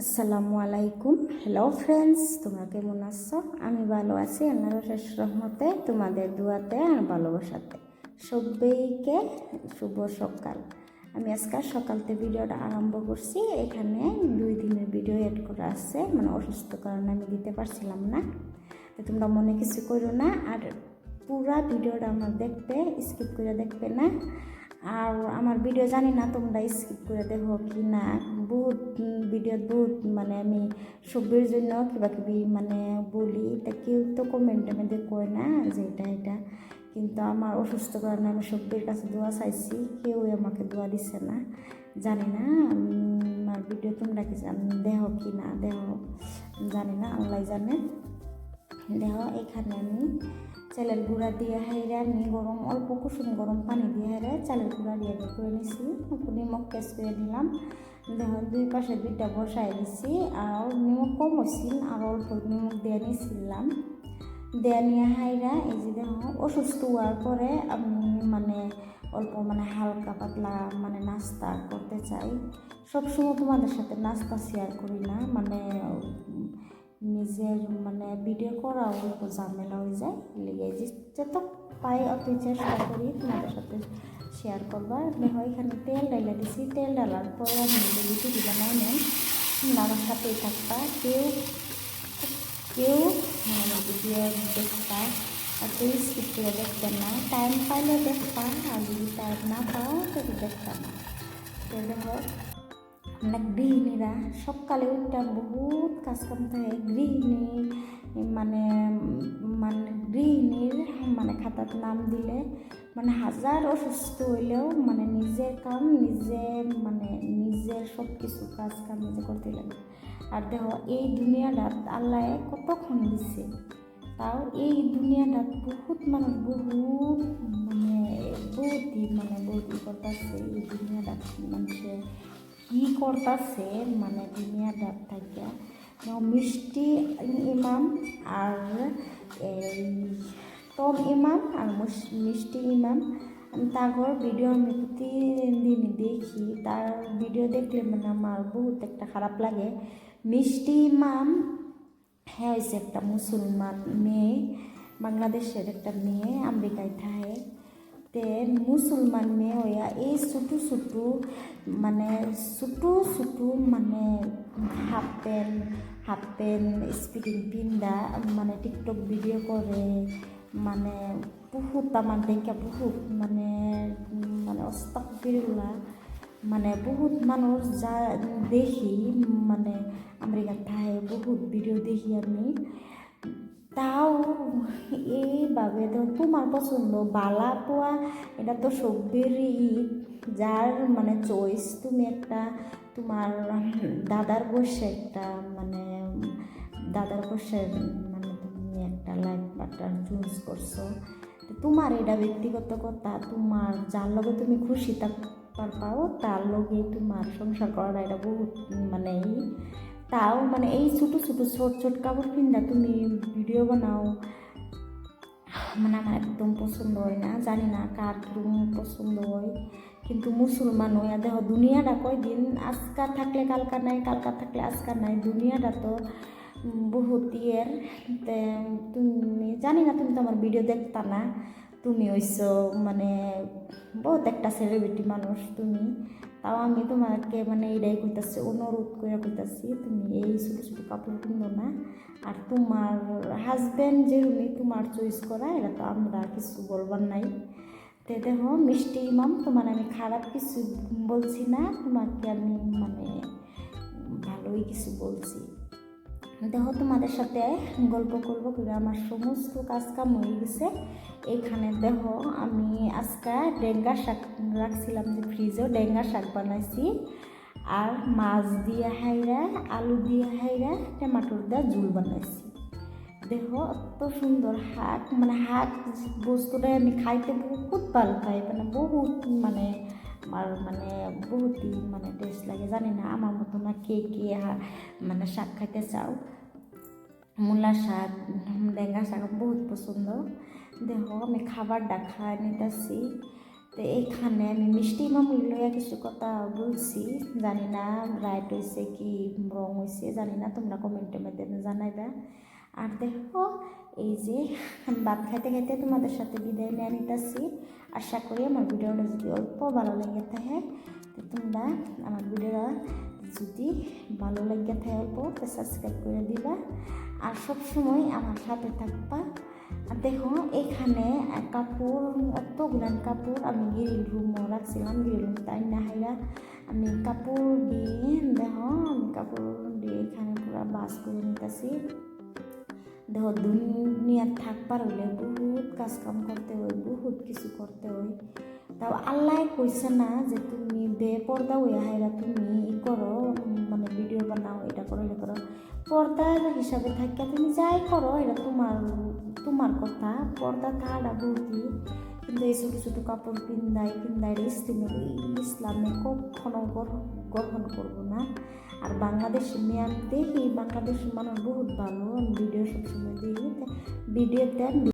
আসসালামু আলাইকুম। Hello friends, তোমরা কেমন আছো? আমি ভালো আছি আল্লাহর অশেষ রহমতে, তোমাদের দুয়াতে আর ভালোবাসাতে। সবাইকে শুভ সকাল। আমি আজকে সকালতে ভিডিওটা আরম্ভ করছি। এখানে 2 দিনের ভিডিও এড করা আছে, মানে অসুস্থ কারণে আমি দিতে পারছিলাম না। তো তোমরা মনে কিছু করো না, আর পুরা ভিডিওটা আমার দেখবে, স্কিপ করে দেখবে না। আর আমার ভিডিও জানি না তোমরা স্কিপ করে দেখো কি না। বহুত ভিডিও বহুত মানে আমি সবের জন্য কিবা কিবি মানে বলি, তা কেউ তো কমেন্টে মধ্যে কয় না যে এটা, কিন্তু আমার অসুস্থ কারণে আমি সবের কাছে দোয়া চাইছি, কেউ আমাকে দোয়া দিচ্ছে না। জানি না আমার ভিডিও তোমরা কি দেখো কি না দেখো, জানি না, আল্লাহ জানে। দেখো এখানে আমি চালের গুঁড়া দিয়ে হাইরে আমি অল্প কুসুম গরম পানি দিয়ে হাইরে চালের গুঁড়া দিয়ে করে নিছি, নিমখ পেস্ট করে দিলাম। দেখো 2 পাশে 2টা বসাই দিছি, আর নিমখ কম হয়েছিল, আর অল্প নিমখ দিয়ে নিয়েছিলাম। দেয়া নিয়ে হাইরা এই যে দেখো অসুস্থ হওয়ার পরে আমি মানে অল্প মানে হালকা পাতলা মানে নাস্তা করতে চাই। সবসময় তোমাদের সাথে নাস্তা শেয়ার করি না, মানে নিজের মানে ভিডিও করা অল্প ঝামেলা হয়ে যায়, লেগে যত পাই অত চেষ্টা করি তোমাদের সাথে শেয়ার করবার। দেখো এখানে তেল ডাইলা দিছি, তেল ডালার পরে আমি রুটি বানাই নেন। আমার সাথেই থাকবা, কেউ মানে ভিডিও দেখবা, আর কেউ স্কিপ করে দেখবে না। টাইম পাইলে দেখবা, আর যদি টাইম না পাও তবে দেখবা না। তো দেখো মানে গৃহিণীরা সকালে উঠটা বহুত কাজকাম থাকে। গৃহিণী মানে মানে গৃহিণীর মানে খাতার নাম দিলে মানে হাজার অসুস্থ হইলেও মানে নিজের কাম নিজে মানে নিজের সব কিছু কাজ কাম নিজে করতে লাগে। আর দেখো এই দুনিয়াটা আল্লাহ কতক্ষণ দিচ্ছে, তাও এই দুনিয়াটা বহুত মানুষ বহুত মানে বহুতই করতেছে। এই দুনিয়াটা মানুষের কি করতেছে মানে দুনিয়াটা থেকে মিষ্টি ইমাম আর এই টম ইমাম আর মিষ্টি ইমাম, তার ভিডিও আমি প্রতিদিন দেখি। তার ভিডিও দেখলে মানে আমার বহুত একটা খারাপ লাগে। মিষ্টি ইমাম হ্যাঁ হয়েছে একটা মুসলমান মেয়ে, বাংলাদেশের একটা মেয়ে, আমেরিকায় থাকে। তে মুসলমান মেয়ে হইয়া এই ছোটো মানে মানে হাফ প্যান্ট স্পিডিং পিন্দা মানে টিকটক ভিডিও করে, মানে বহুত আমার দেখে বহুত মানে মানে অস্তাগফিরুল্লাহ, মানে বহুত মানুষ যা দেখি মানে আমেরিকার থায় বহুত ভিডিও দেখি আমি। তাও এইভাবে তো তোমার পছন্দ বালা পোয়া, এটা তো সভ্যেরই যার মানে চয়েস। তুমি একটা তোমার দাদার বসে একটা মানে দাদার বসে মানে তুমি একটা লাইফ পার্টনার চুজ করছো, তোমার এটা ব্যক্তিগত কথা। তোমার যার লগে তুমি খুশি থাকতে পারো তার লগে তোমার সংসার করাটা এটা বহুত মানে তাও মানে এই ছোট কাপড় কিনলে তুমি ভিডিও বানাও, মানে আমার একদম পছন্দ হয় না। জানি না কার কিরকম পছন্দ হয়, কিন্তু মুসলমান হইয়া দেখো দুনিয়াটা কয়দিন, আজকাল থাকলে কালকা নাই, কালকা থাকলে আজকাল নাই। দুনিয়াটা তো বহুত ইয়ের। তুমি জানি না, তুমি তো আমার ভিডিও দেখতা না, তুমি হইছো মানে বহুত একটা সেলিব্রিটি মানুষ তুমি। তাও আমি তোমাকে মানে এটাই কইতাছি, অনুরোধ করে কইতাছি তুমি এই ছোটো কাপড় কিনো না। আর তোমার হাজব্যান্ড যেরুমি তোমার চয়েস করা, এটা তো আমরা কিছু বলবার নাই। তো দেখো মিষ্টি ইমাম, তোমার আমি খারাপ কিছু বলছি না, তোমাকে আমি মানে ভালোই কিছু বলছি। দেখো তোমাদের সাথে গল্প করবো করে আমার সমস্ত কাজ কাম হয়ে গেছে। এখানে দেখো আমি আজকে ডেঙ্গা শাক রাখছিলাম যে ফ্রিজেও, ডেঙ্গা শাক বানাইছি, আর মাছ দিয়ে হাইরা আলু দিয়ে হাইরা টমাটোর দিয়ে ঝুল বানাইছি। দেখো এত সুন্দর শাক, মানে শাক বস্তুটা আমি খাইতে বহুত ভালো পাই, মানে বহুত মানে আমার মানে বহুতই মানে টেস্ট লাগে। জানি না আমার মতো না কে মানে শাক খাইতে চাও। মূলা শাক ডেঙ্গা শাক বহুত পছন্দ। দেখো আমি খাবারটা খাই নিতেছি। তো এইখানে আমি মিষ্টি মামুর লইয়া কিছু কথা বলছি, জানি না রাইট হয়েছে কি রং হয়েছে জানি না, তোমরা কমেন্টের মাধ্যমে জানাইবা। আর দেখো এই যে আমি ভাত খাইতে খাইতে তোমাদের সাথে বিদায় নিয়ে নিতেছি। আশা করি আমার ভিডিওটা যদি অল্প ভালো লেগে থাকে, তো তোমরা আমার ভিডিওটা যদি ভালো লেগে থাকে অল্প, তো সাবস্ক্রাইব করে দিবা আর সবসময় আমার সাথে থাকবা। আর দেখো এখানে কাপড়, অতগুলান কাপড় আমি গিরিল রুমও রাখছিলাম, গিরিল রুম তাই না হাইরা আমি কাপড় দিয়ে দেখো আমি কাপড় দিয়ে এখানে পুরো বাস করে নিতেছি। দেখো দুনিয়ার থাকবার হইলে বহুত কাজকাম করতে হয়, বহুত কিছু করতে হয়। তাও আল্লাহ কইছে না যে তুমি বেপর্দা হইয়া হাইরা তুমি ই করো, মানে ভিডিও বানাও, এটা করো এটা করো। পর্দার হিসাবে থাকিয়া তুমি যাই করো এটা তোমার কথা, পর্দা কাটা বলতি। কিন্তু এই ছোটো ছোটো কাপড় পিন্দাই ইসলামে কখনো গ্রহণ করবো না। আর বাংলাদেশে মেয়ে দেখি বাংলাদেশের মানুষ বহুত ভালো, ভিডিও সবসময় দেখি ভিডিওতে